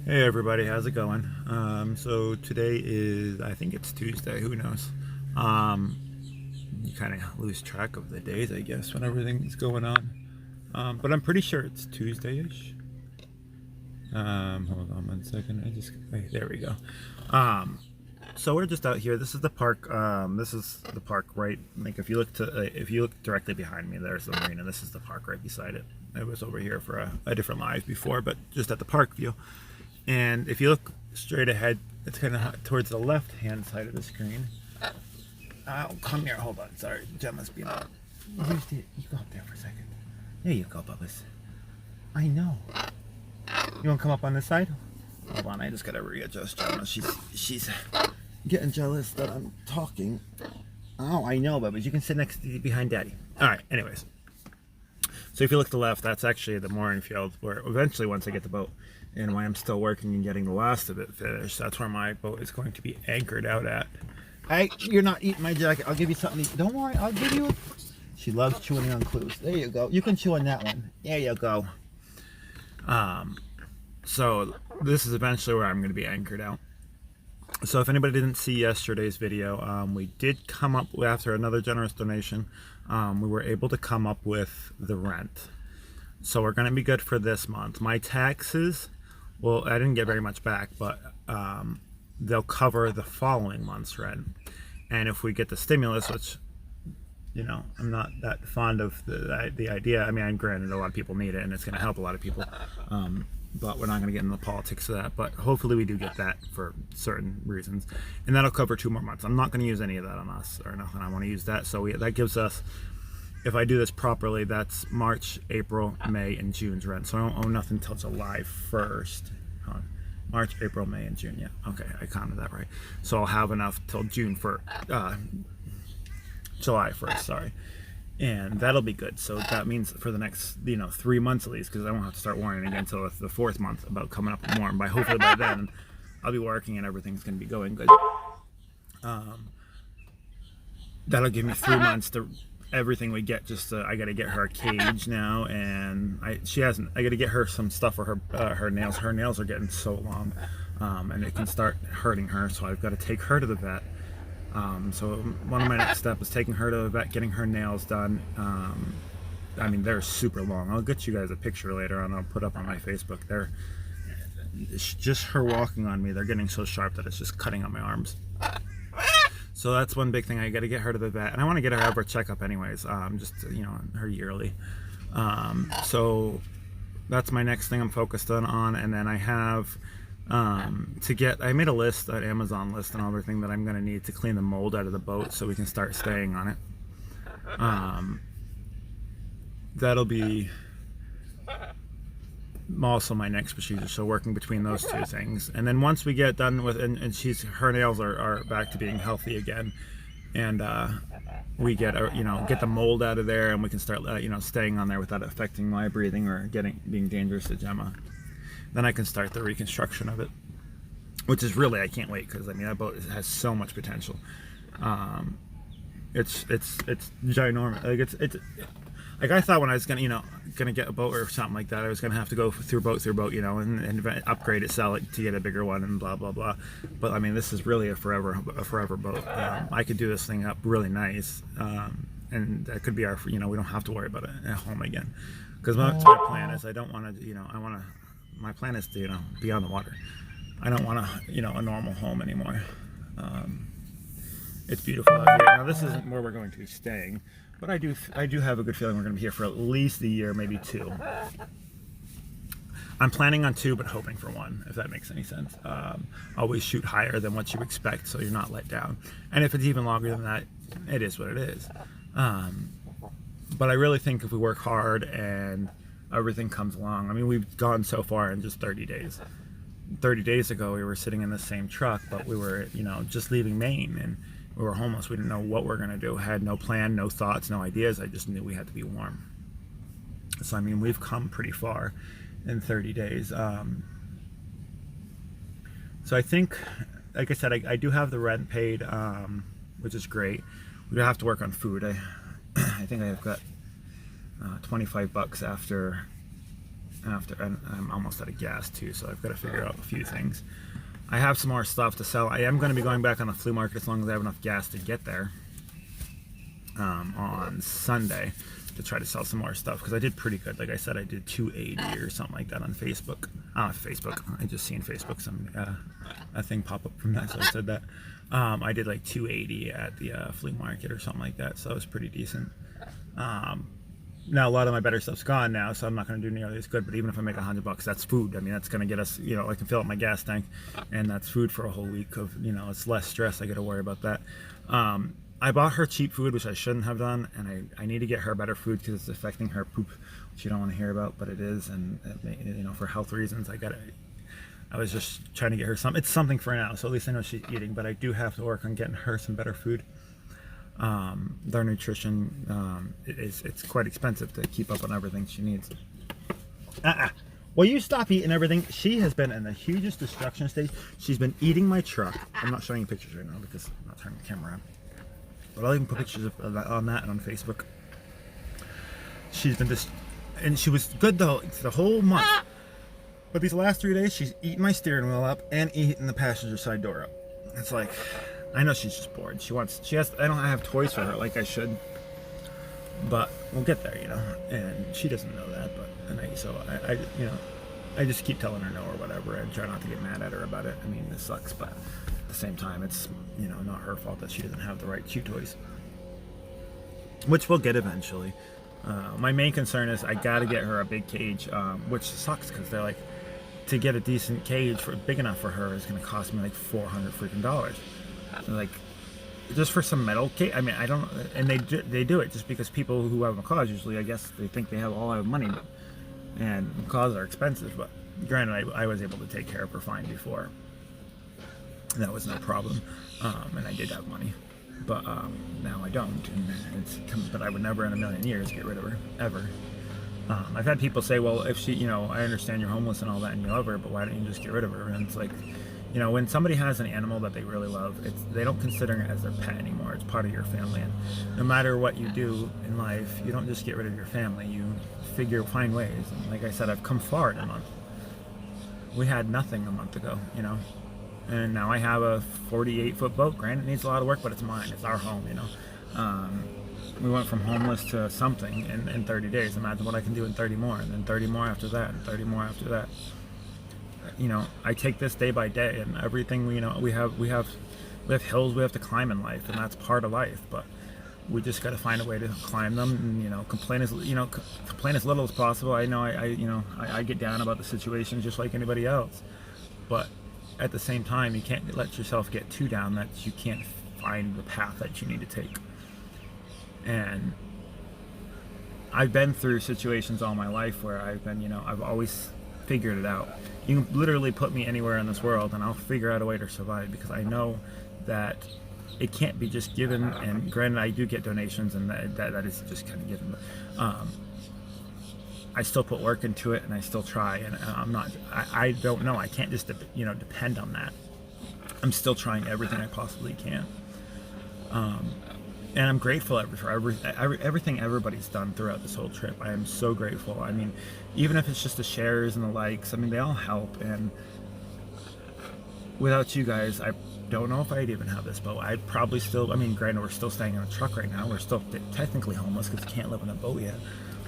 Hey everybody, how's it going? So today is, I think it's Tuesday, who knows? Um, you kind of lose track of the days, I guess, when everything's going on. But I'm pretty sure it's Tuesday-ish. Hold on one second, there we go. So we're just out here. This is the park. This is the park, right? Like if you look directly behind me, there's the marina. This is the park right beside it. I was over here for a different live before, but just at the park view. And if you look straight ahead, it's kind of towards the left-hand side of the screen. Oh, come here. Hold on. Sorry, Gemma's being on. You go up there for a second. There you go, Bubba's. I know. You want to come up on this side? Hold on. I just gotta readjust Gemma. She's getting jealous that I'm talking. Oh, I know, Bubba. You can sit behind Daddy. All right. Anyways. So if you look to the left, that's actually the mooring field where eventually, once I get the boat and when I'm still working and getting the last of it finished, that's where my boat is going to be anchored out at. Hey, you're not eating my jacket. I'll give you something to eat. Don't worry, I'll give you a... She loves chewing on clues. There you go. You can chew on that one. There you go. So this is eventually where I'm going to be anchored out. So if anybody didn't see yesterday's video, we did come up, after another generous donation, we were able to come up with the rent. So we're going to be good for this month. My taxes, well, I didn't get very much back, but they'll cover the following month's rent. And if we get the stimulus, which, you know, I'm not that fond of the idea. I mean, granted, a lot of people need it, and it's going to help a lot of people. But we're not going to get into the politics of that. But hopefully we do get that for certain reasons. And that'll cover 2 more months. I'm not going to use any of that on us or nothing. I want to use that. So that gives us, if I do this properly, that's March, April, May, and June's rent. So I don't owe nothing until July 1st. March, April, May, and June. Yeah, okay, I counted that right. So I'll have enough till July 1st, sorry. And that'll be good. So that means for the next, 3 months at least, because I won't have to start worrying again until the 4th month about coming up with more. And hopefully by then, I'll be working and everything's going to be going good. That'll give me 3 months to everything we get. I got to get her a cage now, and I got to get her some stuff for her nails. Her nails are getting so long, and it can start hurting her. So I've got to take her to the vet. So one of my next steps is taking her to the vet, getting her nails done. I mean, they're super long. I'll get you guys a picture later on. I'll put up on my Facebook. It's just her walking on me. They're getting so sharp that it's just cutting on my arms. So that's one big thing. I got to get her to the vet, and I want to get her to have her checkup anyways. Just her yearly. So that's my next thing I'm focused on. And then I have. I made a list, an Amazon list and everything that I'm going to need to clean the mold out of the boat so we can start staying on it. That'll be also my next procedure, so working between those two things. And then once we get done with, and her nails are back to being healthy again, and we get the mold out of there, and we can start staying on there without affecting my breathing or being dangerous to Gemma. Then I can start the reconstruction of it, which is really, I can't wait, because I mean that boat has so much potential. It's ginormous. Like it's like I thought when I was gonna get a boat or something like that, I was gonna have to go through boat, and upgrade it, sell it to get a bigger one, and blah blah blah. But I mean, this is really a forever boat. I could do this thing up really nice, and that could be our. We don't have to worry about it at home again, because my plan is I don't want to. My plan is to be on the water. I don't want a normal home anymore. It's beautiful out here. Now this isn't where we're going to be staying, but I do have a good feeling we're going to be here for at least a year, maybe 2. I'm planning on 2, but hoping for 1, if that makes any sense. Always shoot higher than what you expect, so you're not let down. And if it's even longer than that, it is what it is. But I really think if we work hard and everything comes along. I mean, we've gone so far in just 30 days. 30 days ago, we were sitting in the same truck, but we were, just leaving Maine, and we were homeless. We didn't know what we were going to do. Had no plan, no thoughts, no ideas. I just knew we had to be warm. So, I mean, we've come pretty far in 30 days. So I think, like I said, I do have the rent paid, which is great. We don't have to work on food. I think I've got $25 after and I'm almost out of gas too, so I've got to figure out a few things. I have some more stuff to sell. I am going to be going back on the flea market as long as I have enough gas to get there on Sunday to try to sell some more stuff, because I did pretty good. Like I said, I did 280 or something like that on Facebook. I just seen Facebook, some a thing pop up from that, so I said that. I did like 280 at the flea market or something like that, so it was pretty decent. Now a lot of my better stuff's gone now, so I'm not going to do nearly as good. But even if I make $100, that's food. I mean, that's going to get us, I can fill up my gas tank, and that's food for a whole week of, it's less stress. I got to worry about that. I bought her cheap food, which I shouldn't have done, and I need to get her better food because it's affecting her poop, which you don't want to hear about, but it is, and for health reasons, I was just trying to get her it's something for now, so at least I know she's eating. But I do have to work on getting her some better food. Their nutrition, it's quite expensive to keep up on everything she needs. Well, you stop eating everything. She has been in the hugest destruction stage. She's been eating my truck. I'm not showing you pictures right now because I'm not turning the camera on. But I'll even put pictures of that on that and on Facebook. She's been and she was good the whole month. But these last 3 days, she's eating my steering wheel up and eating the passenger side door up. It's like, I know she's just bored. I don't have toys for her like I should. But we'll get there, And she doesn't know that, I just keep telling her no or whatever and try not to get mad at her about it. I mean, this sucks, but at the same time, it's, not her fault that she doesn't have the right cute toys. Which we'll get eventually. My main concern is I gotta get her a big cage, which sucks because they're like, to get a decent cage big enough for her is gonna cost me like $400 freaking dollars. Like, just for some metal cage. I mean, I don't, and they do it just because people who have macaws usually, I guess, they think they have all of money, and macaws are expensive. But granted, I was able to take care of her fine before. That was no problem, and I did have money, but now I don't. But I would never in a million years get rid of her ever. I've had people say, well, if she, I understand you're homeless and all that, and you love her, but why don't you just get rid of her? And it's like, when somebody has an animal that they really love, they don't consider it as their pet anymore. It's part of your family, and no matter what you do in life, you don't just get rid of your family. You find ways. And like I said, I've come far in a month. We had nothing a month ago, and now I have a 48-foot boat. Granted, it needs a lot of work, but it's mine. It's our home, We went from homeless to something in 30 days. Imagine what I can do in 30 more, and then 30 more after that, and 30 more after that. I take this day by day, and everything we have hills we have to climb in life, and that's part of life. But we just got to find a way to climb them, and complain as little as possible. I know I get down about the situation just like anybody else, but at the same time, you can't let yourself get too down that you can't find the path that you need to take. And I've been through situations all my life where I've always figured it out. You can literally put me anywhere in this world and I'll figure out a way to survive, because I know that it can't be just given. And granted, I do get donations, and that is just kind of given, but I still put work into it, and I still try, and I don't know, I can't just depend on that. I'm still trying everything I possibly can, and I'm grateful for everything everybody's done throughout this whole trip. I am so grateful. I mean, even if it's just the shares and the likes, I mean, they all help. And without you guys, I don't know if I'd even have this boat. I'd probably still, granted, we're still staying in a truck right now. We're still technically homeless because we can't live in a boat yet.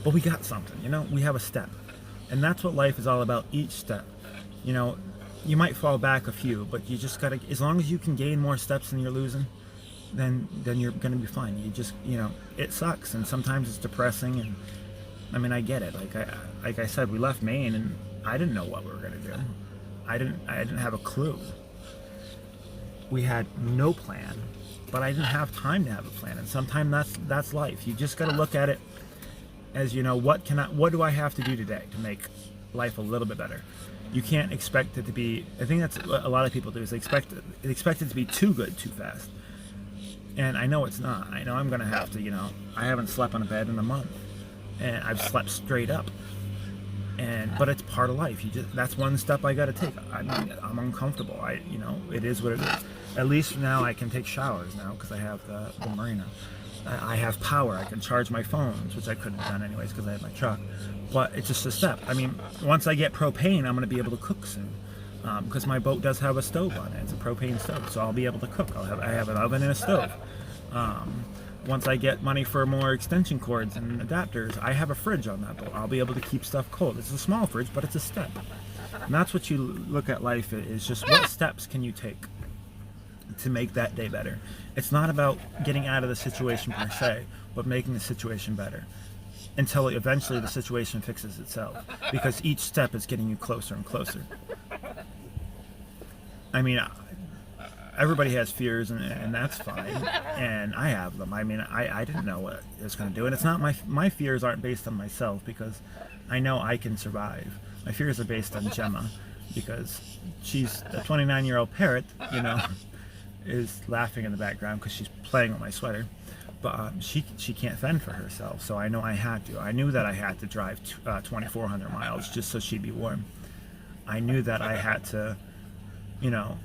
But we got something, we have a step. And that's what life is all about, each step. You might fall back a few, but you just gotta, as long as you can gain more steps than you're losing, then you're gonna be fine. You just, it sucks, and sometimes it's depressing, and I get it. Like I said, we left Maine, and I didn't know what we were gonna do. I didn't have a clue. We had no plan, but I didn't have time to have a plan. And sometimes that's life. You just gotta look at it as, what do I have to do today to make life a little bit better? You can't expect it to be. I think that's what a lot of people do, is they expect it to be too good too fast. And I know it's not. I know I'm going to have to, I haven't slept on a bed in a month, and I've slept straight up. But it's part of life. That's one step I got to take. I'm uncomfortable. It is what it is. At least now I can take showers now because I have the marina. I have power. I can charge my phones, which I couldn't have done anyways because I had my truck. But it's just a step. I mean, once I get propane, I'm going to be able to cook soon. Because my boat does have a stove on it. It's a propane stove, so I'll be able to cook. I have an oven and a stove. Once I get money for more extension cords and adapters, I have a fridge on that boat. I'll be able to keep stuff cold. It's a small fridge, but it's a step. And that's what you look at life is just what steps can you take to make that day better. It's not about getting out of the situation per se, but making the situation better until eventually the situation fixes itself, because each step is getting you closer and closer. I mean, everybody has fears, and that's fine, and I have them. I mean, I didn't know what it was going to do, and it's not my fears aren't based on myself, because I know I can survive. My fears are based on Gemma, because she's a 29-year-old parrot, you know, is laughing in the background because she's playing with my sweater, but she can't fend for herself, so I know I had to. I knew that I had to drive 2,400 miles just so she'd be warm. I knew that I had to, you know,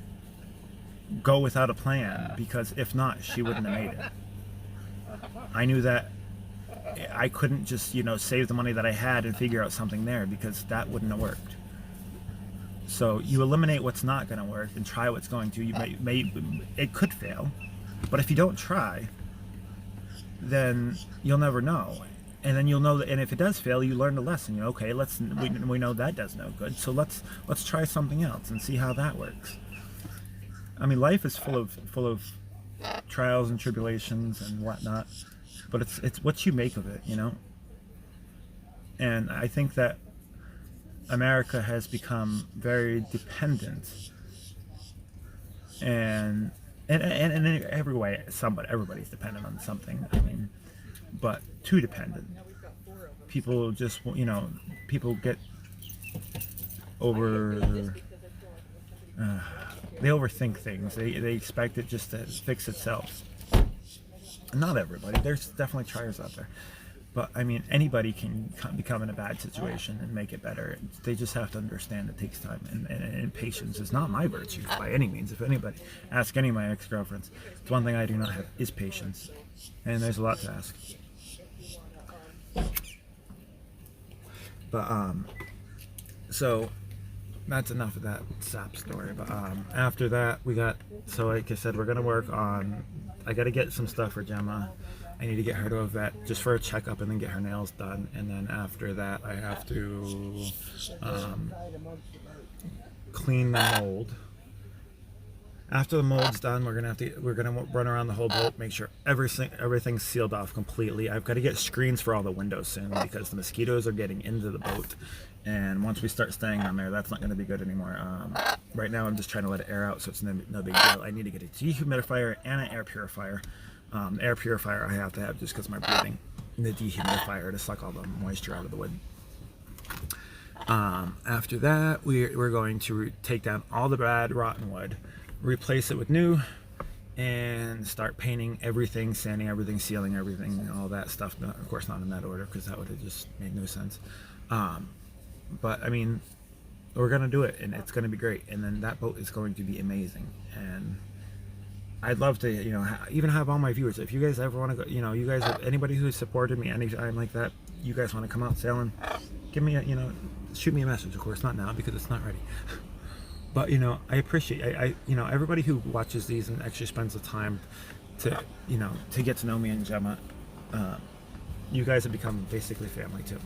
go without a plan, because if not, she wouldn't have made it. I knew that I couldn't just, you know, save the money that I had and figure out something there, because that wouldn't have worked. So you eliminate what's not going to work and try what's going to. It could fail, but if you don't try, then you'll never know. And then you'll know that, and if it does fail, you learn the lesson. You know, okay, we know that does no good, so let's try something else and see how that works. I mean, life is full of trials and tribulations and whatnot, but it's what you make of it, you know. And I think that America has become very dependent, and in every way, everybody's dependent on something. I mean, but too dependent. People just, you know, people get they overthink things. They expect it just to fix itself. Not everybody. There's definitely triers out there. But, I mean, anybody can become in a bad situation and make it better. They just have to understand it takes time. And patience is not my virtue by any means. If anybody, ask any of my ex-girlfriends. It's one thing I do not have is patience. And there's a lot to ask. But, so that's enough of that sap story. But after that, so like I said, we're going to work on, I got to get some stuff for Gemma. I need to get her to a vet just for a checkup and then get her nails done. And then after that, I have to clean the mold. After the mold's done, we're gonna run around the whole boat, make sure everything's sealed off completely. I've got to get screens for all the windows soon, because the mosquitoes are getting into the boat. And once we start staying on there, that's not going to be good anymore. Right now, I'm just trying to let it air out, so it's no big deal. I need to get a dehumidifier and an air purifier. The air purifier I have to have just because of my breathing. And the dehumidifier to suck all the moisture out of the wood. After that, we're going to take down all the bad, rotten wood, replace it with new, and start painting everything, sanding everything, sealing everything, all that stuff. Of course, not in that order, because that would have just made no sense. But I mean, we're gonna do it, and it's gonna be great. And then that boat is going to be amazing. And I'd love to, you know, even have all my viewers. If you guys ever want to go, you know, you guys, anybody who's supported me anytime like that, you guys want to come out sailing, give me a, you know, shoot me a message. Of course, not now because it's not ready. But you know, I appreciate, you know, everybody who watches these and actually spends the time to, you know, to get to know me and Gemma. You guys have become basically family too.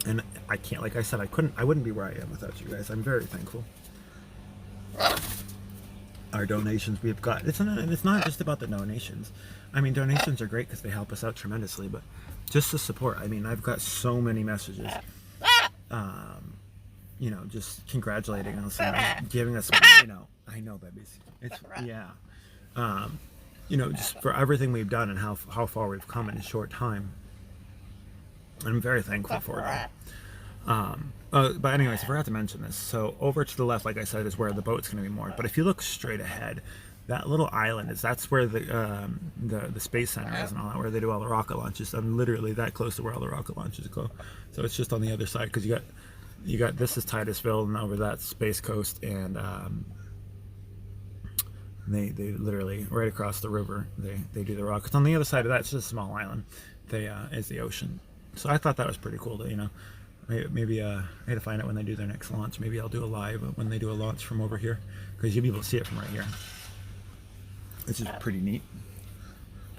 And I can't, like I said, I wouldn't be where I am without you guys. I'm very thankful. Our donations we've got, it's not just about the donations. I mean, donations are great because they help us out tremendously, but just the support. I mean, I've got so many messages, you know, just congratulating us and giving us, you know, I know, babies. It's, yeah. You know, just for everything we've done and how far we've come in a short time. I'm very thankful for it. But anyways, I forgot to mention this. So over to the left, like I said, is where the boat's going to be moored. But if you look straight ahead, that little island that's where the space center is and all that, where they do all the rocket launches. I'm literally that close to where all the rocket launches go. So it's just on the other side, because you got this is Titusville, and over that Space Coast, and They literally right across the river. They do the rock. Because on the other side of that, it's just a small island. Is the ocean. So I thought that was pretty cool. To maybe I had to find out when they do their next launch. Maybe I'll do a live when they do a launch from over here, because you'll be able to see it from right here. It's just pretty neat.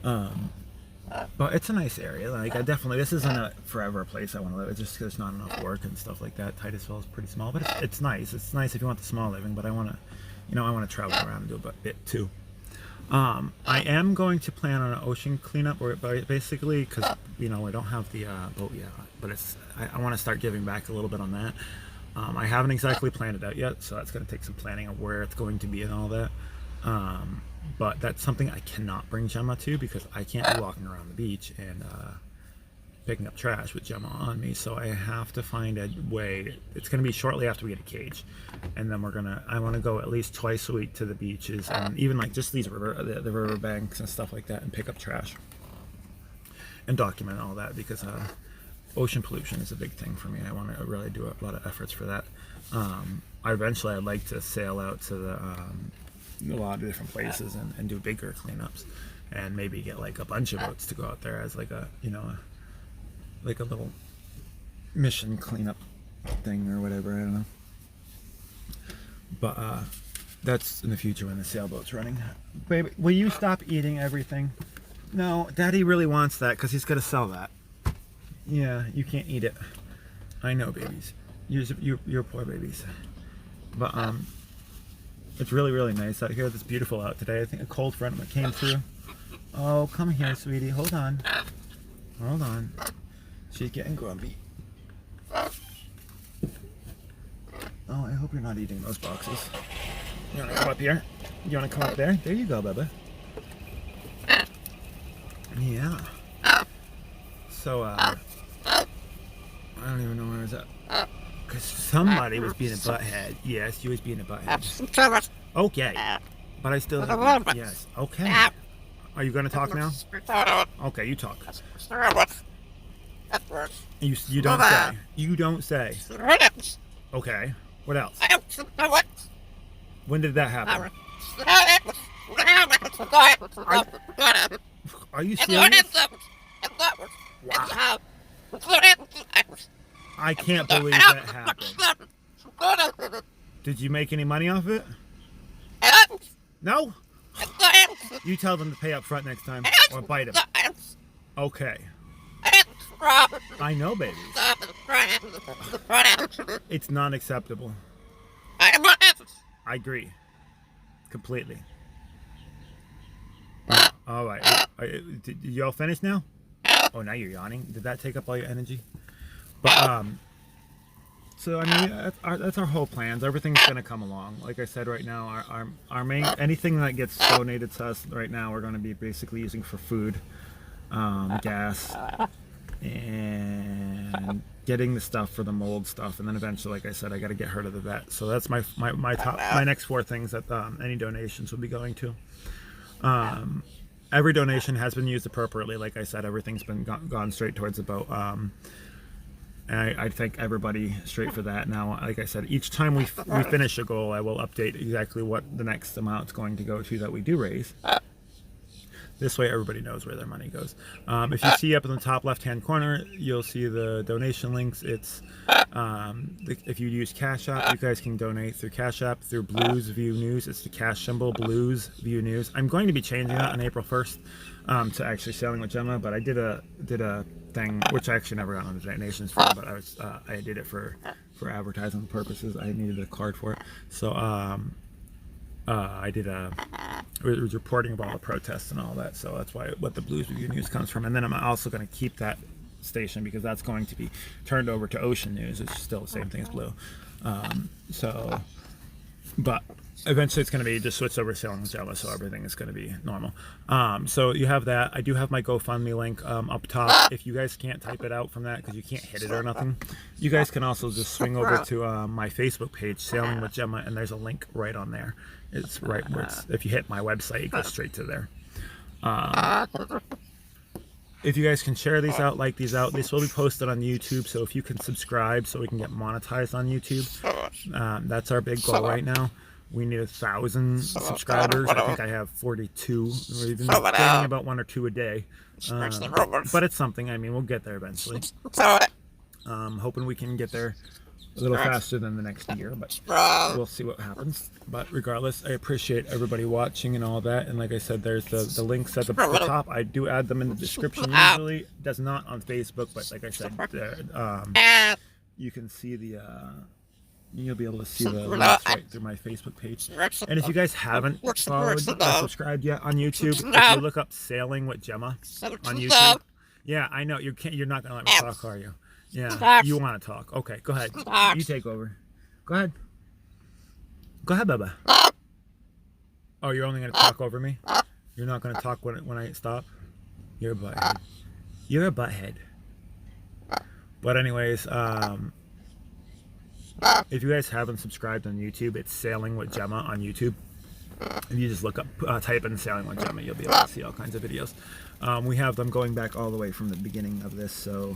But it's a nice area. Like this isn't a forever place I want to live. It's just because there's not enough work and stuff like that. Titusville is pretty small, but it's nice. It's nice if you want the small living. But I want to travel around and do a bit too. I am going to plan on an ocean cleanup, or basically because we don't have the boat yet. But I want to start giving back a little bit on that. I haven't exactly planned it out yet, so that's going to take some planning of where it's going to be and all that. But that's something I cannot bring Gemma to, because I can't be walking around the beach and picking up trash with Gemma on me. So I have to find a way. It's going to be shortly after we get a cage, and then I want to go at least twice a week to the beaches, and even like just these the river banks and stuff like that, and pick up trash and document all that, because ocean pollution is a big thing for me. I want to really do a lot of efforts for that. Eventually I'd like to sail out to a lot of different places and do bigger cleanups, and maybe get like a bunch of boats to go out there as like a like a little mission cleanup thing or whatever. I don't know, but that's in the future when the sailboat's running. Baby, will you stop eating everything? No, Daddy really wants that because he's gonna sell that. Yeah, you can't eat it. I know, babies. You're poor babies. But it's really, really nice out here. It's beautiful out today. I think a cold front came through. Oh, come here, sweetie. Hold on. Hold on. She's getting grumpy. Oh, I hope you're not eating those boxes. You want to come up here? You want to come up there? There you go, Bubba. Yeah. So, I don't even know where I was at. Because somebody was being a butthead. Yes, you was being a butthead. Okay. But I still have... Yes. Okay. Are you going to talk now? Okay, you talk. You don't say. You don't say. Okay. What else? When did that happen? Are you serious? Wow. I can't believe that happened. Did you make any money off it? No? You tell them to pay up front next time, or bite them. Okay. I know, baby. It's not acceptable. I agree. Completely. All right. Did you all finish now? Oh, now you're yawning. Did that take up all your energy? But so I mean that's our whole plans. Everything's gonna come along. Like I said, right now our main anything that gets donated to us right now, we're gonna be basically using for food, gas, and getting the stuff for the mold stuff, and then eventually, like I said, I got to get her to the vet. So that's my next 4 things that any donations will be going to. Every donation has been used appropriately. Like I said, everything's been gone straight towards the boat. And I thank everybody straight for that. Now, like I said, each time we finish a goal, I will update exactly what the next amount's going to go to that we do raise. This way everybody knows where their money goes. If you see up in the top left-hand corner, you'll see the donation links. It's if you use Cash App, you guys can donate through Cash App, through bluesviewnews. It's the cash symbol, bluesviewnews. I'm going to be changing that on April 1st to actually Sailing with Gemma, but I did a thing, which I actually never got on the donations for, but I did it for advertising purposes. I needed a card for it. So I was reporting about all the protests and all that, so that's what the Blues Review News comes from. And then I'm also going to keep that station because that's going to be turned over to Ocean News. It's still the same thing as Blue. But eventually it's going to be just switched over to Sailing with Gemma, so everything is going to be normal. So you have that. I do have my GoFundMe link up top. If you guys can't type it out from that because you can't hit it or nothing, you guys can also just swing over to my Facebook page, Sailing with Gemma, and there's a link right on there. It's right where if you hit my website, it goes straight to there. If you guys can share these out, like these out, this will be posted on YouTube, so if you can subscribe so we can get monetized on YouTube, that's our big goal right now. We need 1,000 subscribers. I think I have 42. We've been getting about 1 or 2 a day. But it's something. I mean, we'll get there eventually. Hoping we can get there a little faster than the next year, but we'll see what happens. But regardless, I appreciate everybody watching and all that. And like I said, there's the links at the top. I do add them in the description usually. It does not on Facebook, but like I said, you can see the you'll be able to see the links right through my Facebook page. And if you guys haven't followed or subscribed yet on YouTube, if you look up Sailing with Gemma on YouTube, yeah, I know you're not gonna let me talk, are you? Yeah, you want to talk. Okay, go ahead. You take over. Go ahead. Go ahead, Bubba. Oh, you're only going to talk over me? You're not going to talk when I stop? You're a butthead. You're a butthead. But anyways, if you guys haven't subscribed on YouTube, it's Sailing with Gemma on YouTube. If you just look up, type in Sailing with Gemma, you'll be able to see all kinds of videos. We have them going back all the way from the beginning of this, so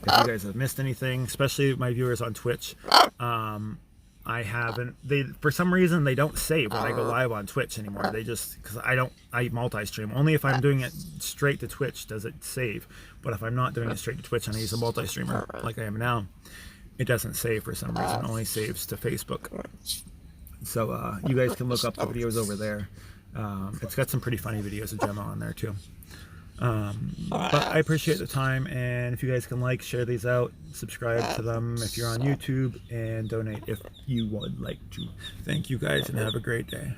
if you guys have missed anything, especially my viewers on Twitch, I haven't. For some reason they don't save when I go live on Twitch anymore. They just because I multi-stream. Only if I'm doing it straight to Twitch does it save. But if I'm not doing it straight to Twitch and I use a multi-streamer like I am now, it doesn't save for some reason. It only saves to Facebook. So you guys can look up the videos over there. It's got some pretty funny videos of Gemma on there too. But I appreciate the time, and if you guys can share these out, subscribe to them if you're on YouTube, and donate if you would like to. Thank you guys, and have a great day.